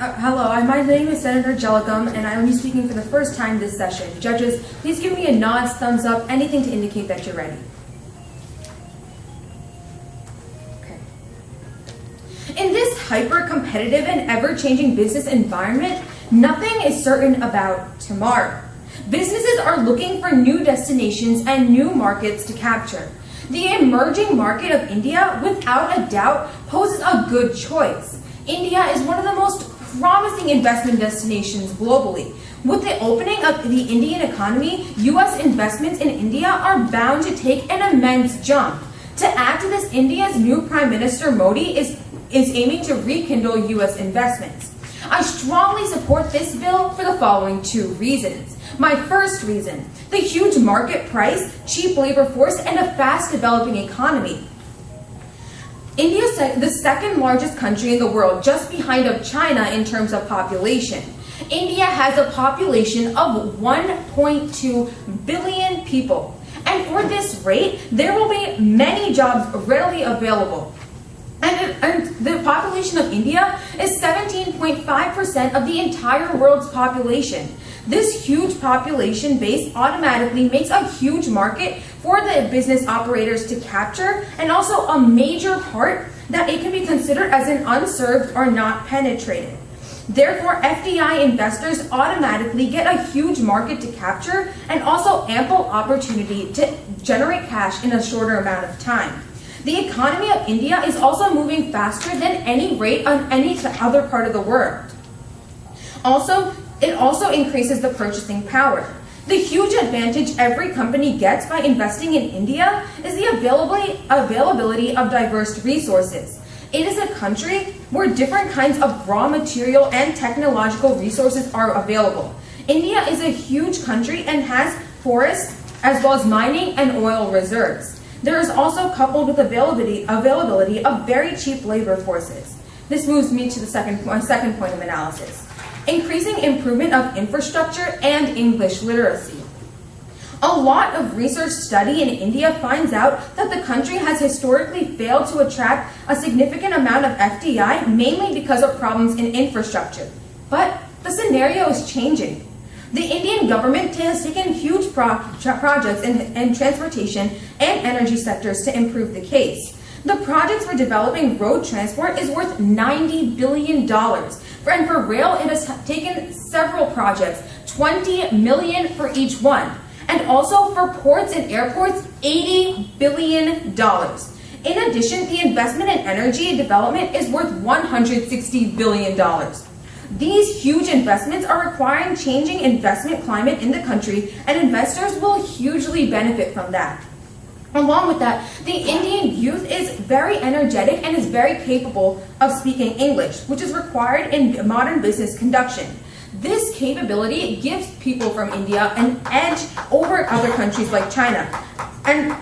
Hello, my name is Senator Jalagam, and I will be speaking for the first time this session. Judges, please give me a nod, thumbs up, anything to indicate that you're ready. Okay. In this hyper-competitive and ever-changing business environment, nothing is certain about tomorrow. Businesses are looking for new destinations and new markets to capture. The emerging market of India, without a doubt, poses a good choice. India is one of the most promising investment destinations globally. With the opening of the Indian economy, U.S. investments in India are bound to take an immense jump. To add to this, India's new Prime Minister Modi is aiming to rekindle U.S. investments. I strongly support this bill for the following two reasons. My first reason, the huge market price, cheap labor force, and a fast developing economy. India is the second largest country in the world, just behind of China in terms of population. India has a population of 1.2 billion people. And for this rate, there will be many jobs readily available. And the population of India is 17.5% of the entire world's population. This huge population base automatically makes a huge market for the business operators to capture, and also a major part that it can be considered as an unserved or not penetrated. Therefore, FDI investors automatically get a huge market to capture and also ample opportunity to generate cash in a shorter amount of time. The economy of India is also moving faster than any rate on any other part of the world. It also increases the purchasing power. The huge advantage every company gets by investing in India is the availability of diverse resources. It is a country where different kinds of raw material and technological resources are available. India is a huge country and has forests as well as mining and oil reserves. There is also coupled with availability of very cheap labor forces. This moves me to my second point of analysis. Increasing improvement of infrastructure and English literacy. A lot of research study in India finds out that the country has historically failed to attract a significant amount of FDI, mainly because of problems in infrastructure. But the scenario is changing. The Indian government has taken huge projects in transportation and energy sectors to improve the case. The projects for developing road transport is worth $90 billion. And for rail, it has taken several projects, $20 million for each one. And also for ports and airports, $80 billion. In addition, the investment in energy development is worth $160 billion. These huge investments are requiring changing investment climate in the country, and investors will hugely benefit from that. Along with that, the Indian youth is very energetic and is very capable of speaking English, which is required in modern business conduction. This capability gives people from India an edge over other countries like China. And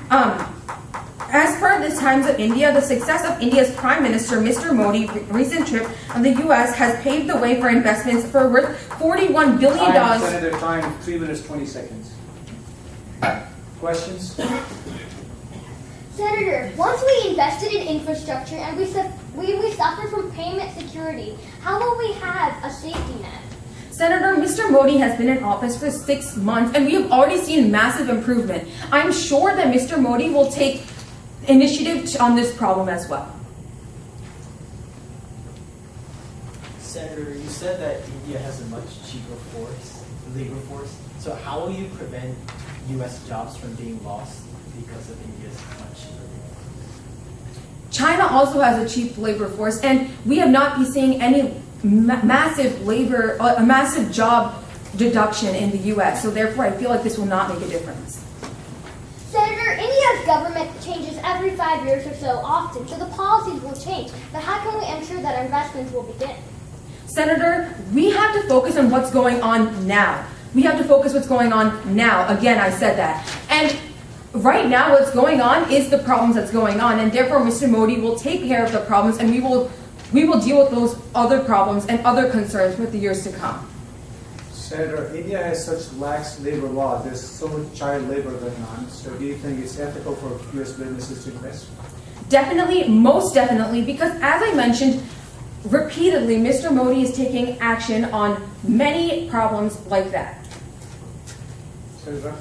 as per the Times of India, the success of India's Prime Minister, Mr. Modi's recent trip to the U.S. has paved the way for investments for worth $41 billion. Senator, time, 3 minutes, 20 seconds. Questions? Senator, once we invested in infrastructure and we suffer from payment security, how will we have a safety net? Senator, Mr. Modi has been in office for 6 months, and we have already seen massive improvement. I'm sure that Mr. Modi will take initiative on this problem as well. Senator, you said that India has a much cheaper labor force. So how will you prevent U.S. jobs from being lost because of India's much cheaper labor force? China also has a cheap labor force, and we have not been seeing any massive job deduction in the U.S. So therefore, I feel like this will not make a difference. Senator, India's government changes every 5 years or so often, so the policies will change. But how can we ensure that our investments will begin? Senator, we have to focus on what's going on now. We have to focus what's going on now. Again, I said that. And right now, what's going on is the problems that's going on, and therefore Mr. Modi will take care of the problems, and we will deal with those other problems and other concerns with the years to come. Senator, India has such lax labor law. There's so much child labor going on. So do you think it's ethical for U.S. businesses to invest? Definitely, most definitely, because as I mentioned, repeatedly, Mr. Modi is taking action on many problems like that. Senator?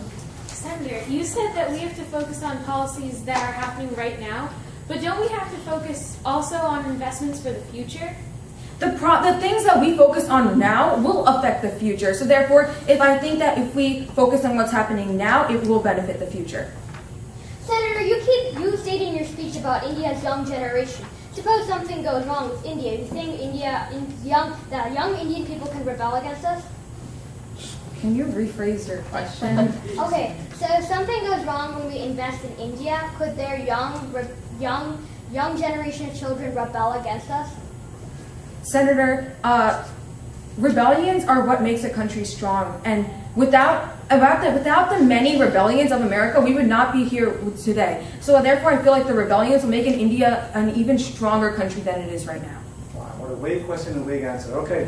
Senator, you said that we have to focus on policies that are happening right now, but don't we have to focus also on investments for the future? The things that we focus on now will affect the future. So therefore, I think that if we focus on what's happening now, it will benefit the future. Senator, you stated in your speech about India's young generation. Suppose something goes wrong with India. You think that young Indian people can rebel against us? Can you rephrase your question? Okay, so if something goes wrong when we invest in India, could their young generation of children rebel against us? Senator, rebellions are what makes a country strong, and without the many rebellions of America, we would not be here today. So therefore, I feel like the rebellions will make India an even stronger country than it is right now. Wow, what a vague question and vague answer. Okay.